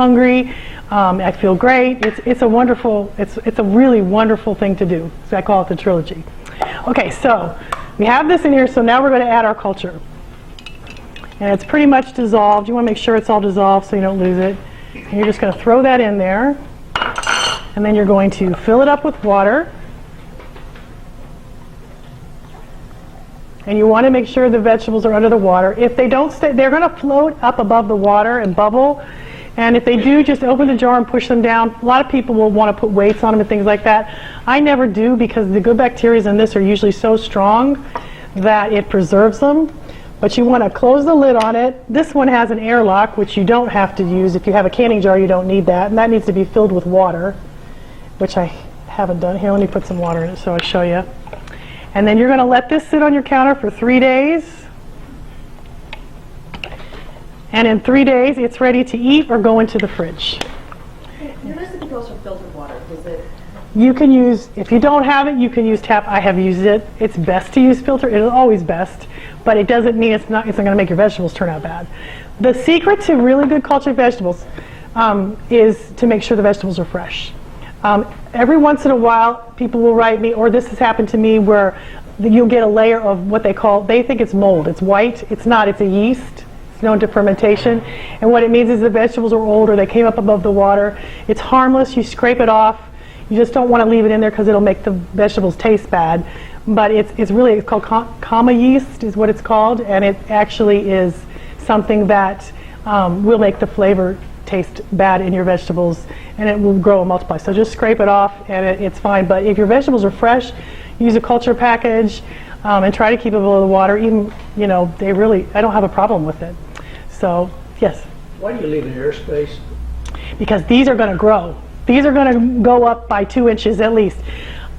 hungry. I feel great. It's a wonderful, it's a really wonderful thing to do. So I call it the trilogy. Okay, so we have this in here, so now we're going to add our culture. And it's pretty much dissolved. You want to make sure it's all dissolved so you don't lose it. And you're just going to throw that in there. And then you're going to fill it up with water. And you want to make sure the vegetables are under the water. If they don't stay, they're going to float up above the water and bubble. And if they do, just open the jar and push them down. A lot of people will want to put weights on them and things like that. I never do, because the good bacteria in this are usually so strong that it preserves them. But you want to close the lid on it. This one has an airlock, which you don't have to use. If you have a canning jar, you don't need that. And that needs to be filled with water, which I haven't done. Here, let me put some water in it so I show you. And then you're going to let this sit on your counter for 3 days. And in 3 days, it's ready to eat or go into the fridge. Your recipe goes for filtered water. Does it? You can use, if you don't have it, you can use tap. I have used it. It's best to use filter. It is always best, but it doesn't mean it's not going to make your vegetables turn out bad. The secret to really good cultured vegetables is to make sure the vegetables are fresh. Every once in a while, people will write me, or this has happened to me, where you'll get a layer of what they think it's mold. It's white. It's not. It's a yeast. It's known to fermentation. And what it means is the vegetables are old, or they came up above the water. It's harmless. You scrape it off. You just don't want to leave it in there because it'll make the vegetables taste bad. But it's called comma yeast is what it's called, and it actually is something that will make the flavor taste bad in your vegetables, and it will grow and multiply. So just scrape it off, and it's fine. But if your vegetables are fresh, use a culture package and try to keep it below the water. Even, I don't have a problem with it. So, yes? Why do you leave an airspace? Because these are going to grow. These are going to go up by 2 inches at least.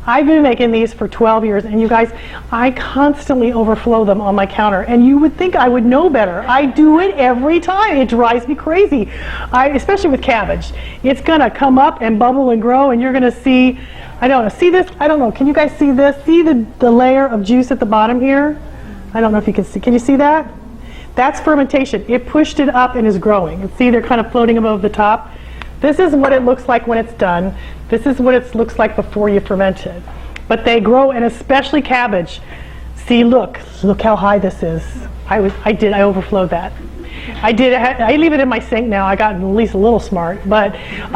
I've been making these for 12 years, and you guys, I constantly overflow them on my counter, and you would think I would know better. I do it every time. It drives me crazy, especially with cabbage. It's going to come up and bubble and grow, and you're going to see, I don't know, see this? I don't know, can you guys see this? See the layer of juice at the bottom here? I don't know if you can see. Can you see that? That's fermentation. It pushed it up and is growing. And see, they're kind of floating above the top. This is what it looks like when it's done. This is what it looks like before you ferment it. But they grow, and especially cabbage. See, look how high this is. I overflowed that. I leave it in my sink now. I got at least a little smart, but and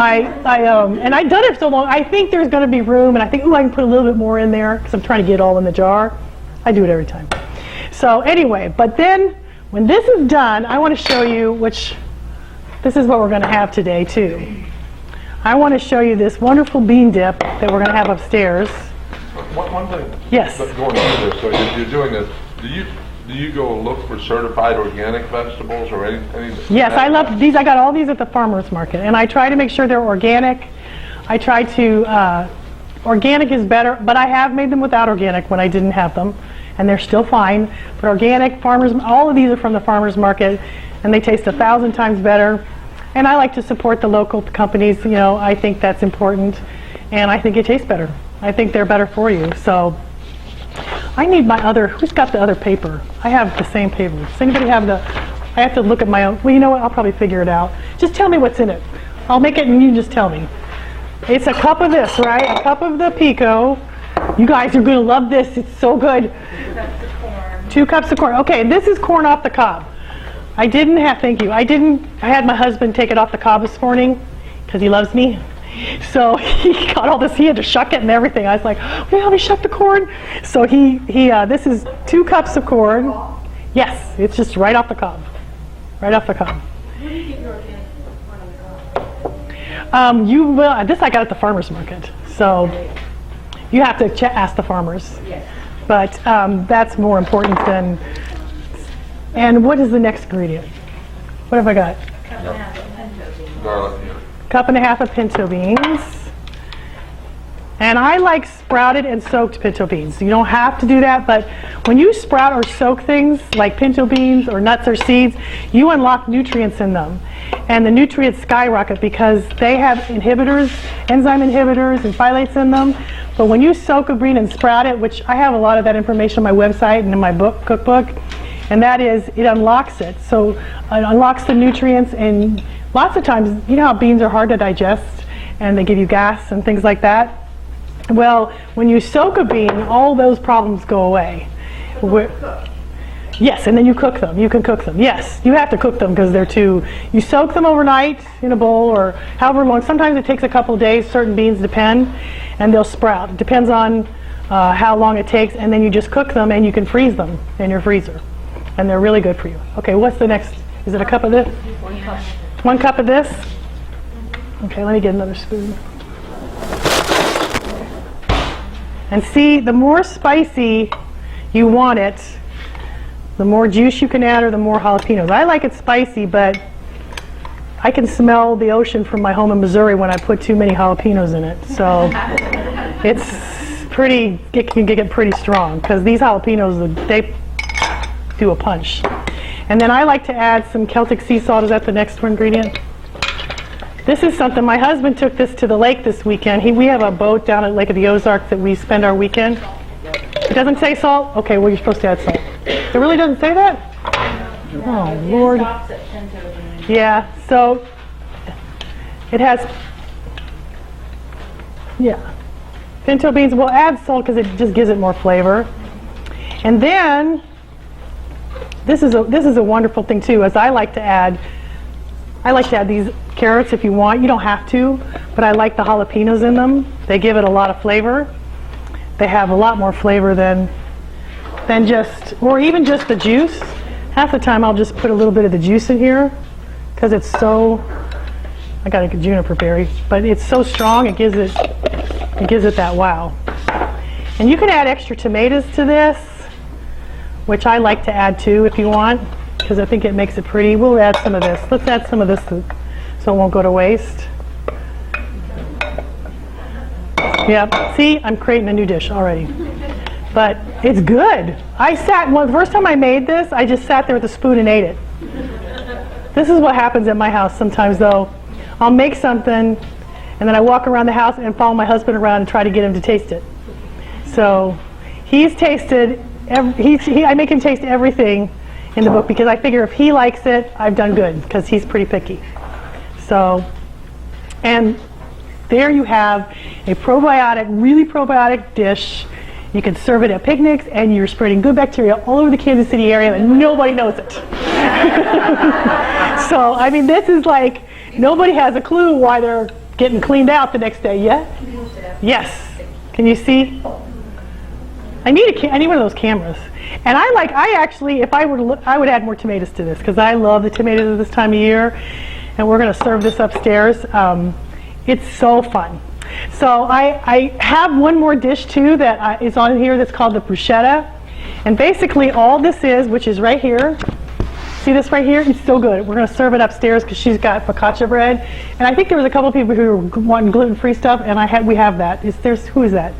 I've done it for so long. I think there's going to be room, and I think, I can put a little bit more in there because I'm trying to get it all in the jar. I do it every time. So anyway, but then when this is done, I want to show you this is what we're going to have today too. I want to show you this wonderful bean dip that we're going to have upstairs. One thing. Yes. Going through this, so you're doing this. Do you go look for certified organic vegetables or any? Yes, I love these. I got all these at the farmers market, and I try to make sure they're organic. I try to. Organic is better, but I have made them without organic when I didn't have them, and they're still fine. But organic farmers, all of these are from the farmers market, and they taste 1,000 times better. And I like to support the local companies. I think that's important, and I think it tastes better. I think they're better for you. So I need my other. Who's got the other paper? I have the same paper. Does anybody have the? I have to look at my own. Well, you know what? I'll probably figure it out. Just tell me what's in it. I'll make it, and you just tell me. It's a cup of this, right? A cup of the pico. You guys are going to love this. It's so good. 2 cups of corn. 2 cups of corn. Okay, this is corn off the cob. Thank you. I had my husband take it off the cob this morning because he loves me. So he got all this, he had to shuck it and everything. I was like, well, let me shuck the corn. So this is 2 cups of corn. Yes, it's just right off the cob. Right off the cob. Where do you get your organic corn on the cob? This I got at the farmer's market. So you have to ask the farmers. Yes. But that's more important than. And what is the next ingredient? What have I got? Cup and a half of pinto beans. And I like sprouted and soaked pinto beans. You don't have to do that, but when you sprout or soak things like pinto beans or nuts or seeds, you unlock nutrients in them. And the nutrients skyrocket because they have inhibitors, enzyme inhibitors and phthalates in them. But when you soak a bean and sprout it, which I have a lot of that information on my website and in my cookbook, and that is, it unlocks it. So it unlocks the nutrients, and lots of times, you know how beans are hard to digest and they give you gas and things like that? Well, when you soak a bean, all those problems go away. Yes, and then you cook them. You can cook them. Yes, you have to cook them because they're too... You soak them overnight in a bowl or however long. Sometimes it takes a couple of days. Certain beans depend, and they'll sprout. It depends on how long it takes, and then you just cook them and you can freeze them in your freezer. And they're really good for you. Okay, what's the next? Is it a cup of this? 1 cup. 1 cup of this? Okay, let me get another spoon. And see, the more spicy you want it, the more juice you can add or the more jalapenos. I like it spicy, but I can smell the ocean from my home in Missouri when I put too many jalapenos in it. So it can get pretty strong because these jalapenos, they do a punch. And then I like to add some Celtic sea salt. Is that the next ingredient? This is something, my husband took this to the lake this weekend. We have a boat down at Lake of the Ozarks that we spend our weekend. It doesn't say salt? Okay, well you're supposed to add salt. It really doesn't say that? Oh, Lord. Yeah, so it has, yeah. Pinto beans, we'll add salt because it just gives it more flavor. And then, this is a wonderful thing too, as I like to add these carrots if you want. You don't have to, but I like the jalapenos in them. They give it a lot of flavor. They have a lot more flavor than just, or even just the juice. Half the time I'll just put a little bit of the juice in here because it's so, I got a juniper berry, but it's so strong, it gives it that wow. And you can add extra tomatoes to this, which I like to add too if you want, because I think it makes it pretty. We'll add some of this. Let's add some of this so it won't go to waste. Yeah, see, I'm creating a new dish already. But it's good. The first time I made this, I just sat there with a spoon and ate it. This is what happens at my house sometimes though. I'll make something and then I walk around the house and follow my husband around and try to get him to taste it. So he's tasted, I make him taste everything in the book because I figure if he likes it, I've done good because he's pretty picky. So, and there you have a probiotic, really probiotic dish. You can serve it at picnics and you're spreading good bacteria all over the Kansas City area and nobody knows it. So, I mean, this is like, nobody has a clue why they're getting cleaned out the next day. Yeah? Yes. Can you see? I need one of those cameras. And I actually, if I were to look, I would add more tomatoes to this because I love the tomatoes at this time of year. And we're going to serve this upstairs. It's so fun. So I have one more dish too that is on here that's called the bruschetta. And basically all this is, which is right here, see this right here? It's so good. We're going to serve it upstairs because she's got focaccia bread. And I think there was a couple of people who were wanting gluten-free stuff, and we have that. Who is that?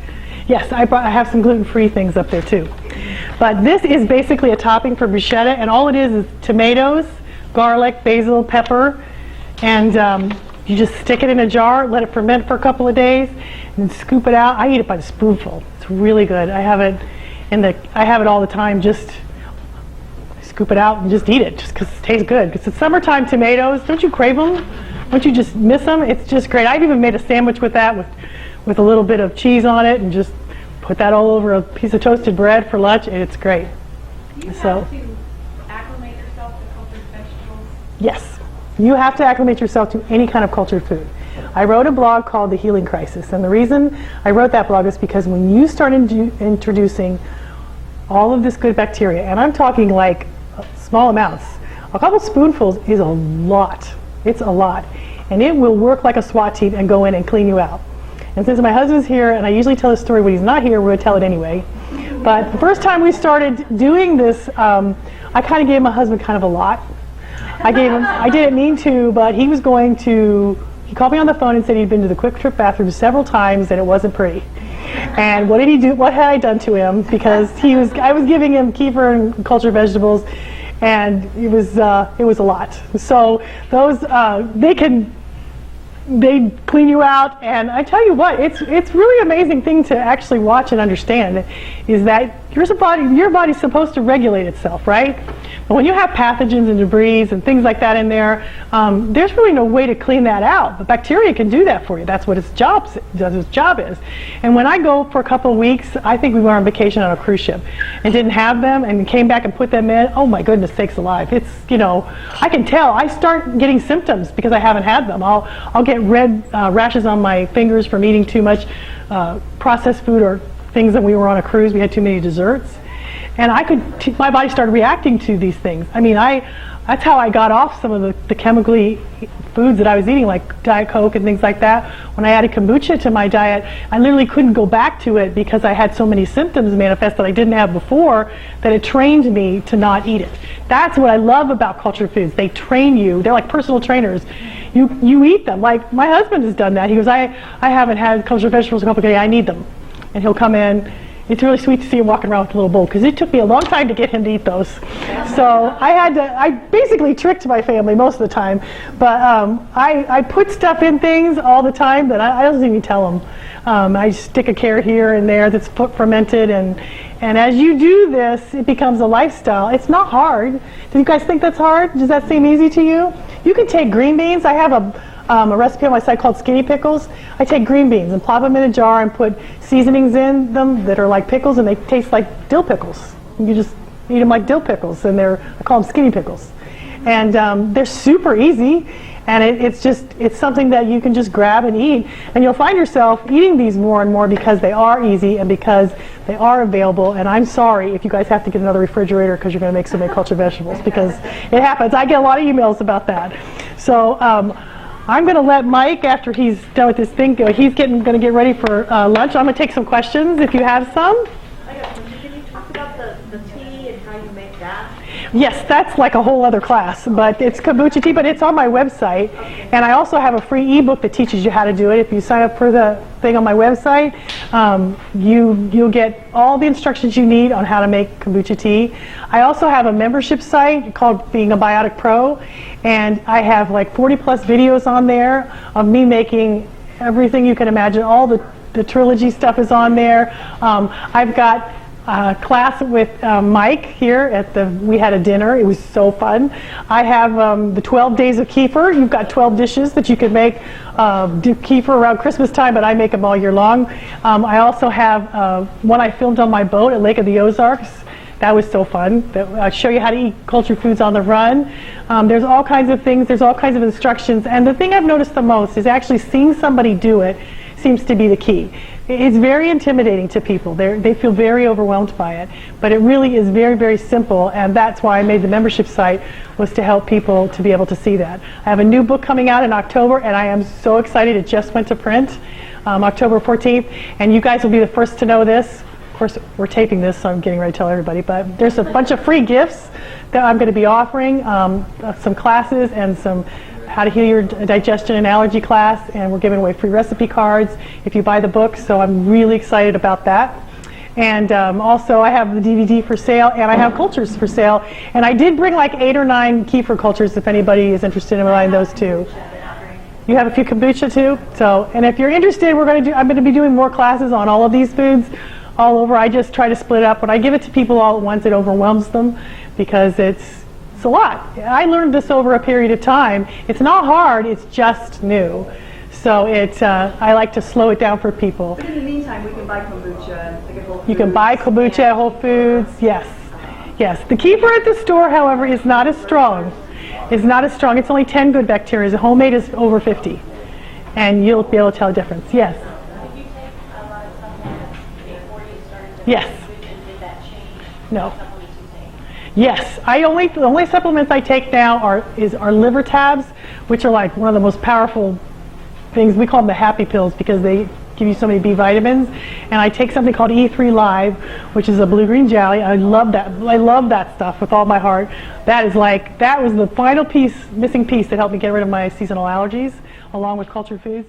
Yes, I have some gluten-free things up there too. But this is basically a topping for bruschetta, and all it is tomatoes, garlic, basil, pepper, and you just stick it in a jar, let it ferment for a couple of days, and then scoop it out. I eat it by the spoonful. It's really good. I have it all the time. Just scoop it out and just eat it, just because it tastes good. Because it's summertime tomatoes. Don't you crave them? Don't you just miss them? It's just great. I've even made a sandwich with that, with a little bit of cheese on it, and just put that all over a piece of toasted bread for lunch, and it's great. Do you have to acclimate yourself to cultured vegetables? Yes. You have to acclimate yourself to any kind of cultured food. I wrote a blog called The Healing Crisis, and the reason I wrote that blog is because when you start introducing all of this good bacteria, and I'm talking like small amounts, a couple spoonfuls is a lot. It's a lot. And it will work like a SWAT team and go in and clean you out. And since my husband's here, and I usually tell this story when he's not here, we're going to tell it anyway. But the first time we started doing this, I kind of gave my husband kind of a lot. I didn't mean to, but he called me on the phone and said he'd been to the Quick Trip bathroom several times and it wasn't pretty. And what did he do? What had I done to him? Because I was giving him kefir and cultured vegetables, and it was a lot. So those, they clean you out, and I tell you what, it's really amazing thing to actually watch and understand, is that your body's supposed to regulate itself, right? But when you have pathogens and debris and things like that in there, there's really no way to clean that out. But bacteria can do that for you. That's what its job is. And when I go for a couple of weeks, I think we went on vacation on a cruise ship and didn't have them and came back and put them in. Oh my goodness sakes alive. It's, I can tell. I start getting symptoms because I haven't had them. I'll get red rashes on my fingers from eating too much processed food or things that we were on a cruise. We had too many desserts. And my body started reacting to these things. I mean, that's how I got off some of the chemically foods that I was eating, like Diet Coke and things like that. When I added kombucha to my diet, I literally couldn't go back to it because I had so many symptoms manifest that I didn't have before, that it trained me to not eat it. That's what I love about cultured foods. They train you. They're like personal trainers. You eat them. Like my husband has done that. He goes, I haven't had cultured vegetables in a couple of days. I need them. And he'll come in. It's really sweet to see him walking around with a little bowl, because it took me a long time to get him to eat those. So I basically tricked my family most of the time. But I put stuff in things all the time that I don't even tell them. I stick a carrot here and there that's fermented, and as you do this, it becomes a lifestyle. It's not hard. Do you guys think that's hard? Does that seem easy to you? You can take green beans. I have a recipe on my site called Skinny Pickles. I take green beans and plop them in a jar and put seasonings in them that are like pickles, and they taste like dill pickles. You just eat them like dill pickles, and I call them Skinny Pickles. And they're super easy, and it's something that you can just grab and eat. And you'll find yourself eating these more and more because they are easy and because they are available. And I'm sorry if you guys have to get another refrigerator because you're going to make so many cultured vegetables, because it happens. I get a lot of emails about that. So I'm going to let Mike, after he's done with his thing, go. He's going to get ready for lunch. I'm going to take some questions if you have some. Can you talk about the tea and how you make that? Yes, that's like a whole other class, but it's kombucha tea, but it's on my website. Okay. And I also have a free ebook that teaches you how to do it. If you sign up for the thing on my website, you'll get all the instructions you need on how to make kombucha tea. I also have a membership site called Being a Biotic Pro, and I have like 40 plus videos on there of me making everything you can imagine. All the trilogy stuff is on there. I've got class with Mike here we had a dinner. It was so fun. I have the 12 Days of Kefir. You've got 12 dishes that you could make, do kefir around Christmas time, but I make them all year long. I also have one I filmed on my boat at Lake of the Ozarks. That was so fun. I show you how to eat cultured foods on the run. There's all kinds of things. There's all kinds of instructions. And the thing I've noticed the most is actually seeing somebody do it seems to be the key. It's very intimidating to people. They feel very overwhelmed by it. But it really is very, very simple, and that's why I made the membership site, was to help people to be able to see that. I have a new book coming out in October, and I am so excited. It just went to print October 14th, and you guys will be the first to know this. Of course, we're taping this, so I'm getting ready to tell everybody, but there's a bunch of free gifts that I'm going to be offering, some classes and some how to heal your digestion and allergy class, and we're giving away free recipe cards if you buy the book, so I'm really excited about that. And also I have the DVD for sale, and I have cultures for sale, and I did bring like 8 or 9 kefir cultures if anybody is interested in buying those too. You have a few kombucha too? So, and if you're interested, I'm going to be doing more classes on all of these foods all over. I just try to split it up. When I give it to people all at once, it overwhelms them because it's a lot. I learned this over a period of time. It's not hard, it's just new. So I like to slow it down for people. But in the meantime, we can buy kombucha at Whole Foods. You can buy kombucha at Whole Foods, yes. Yes, the kefir at the store, however, is not as strong. It's not as strong. It's only 10 good bacteria. The homemade is over 50. And you'll be able to tell the difference, yes. Did you take a lot of supplements before you started to yes. and did that change? No. Yes, the only supplements I take now are liver tabs, which are like one of the most powerful things. We call them the happy pills because they give you so many B vitamins. And I take something called E3 Live, which is a blue-green jelly. I love that. I love that stuff with all my heart. That was the final missing piece that helped me get rid of my seasonal allergies, along with cultured foods.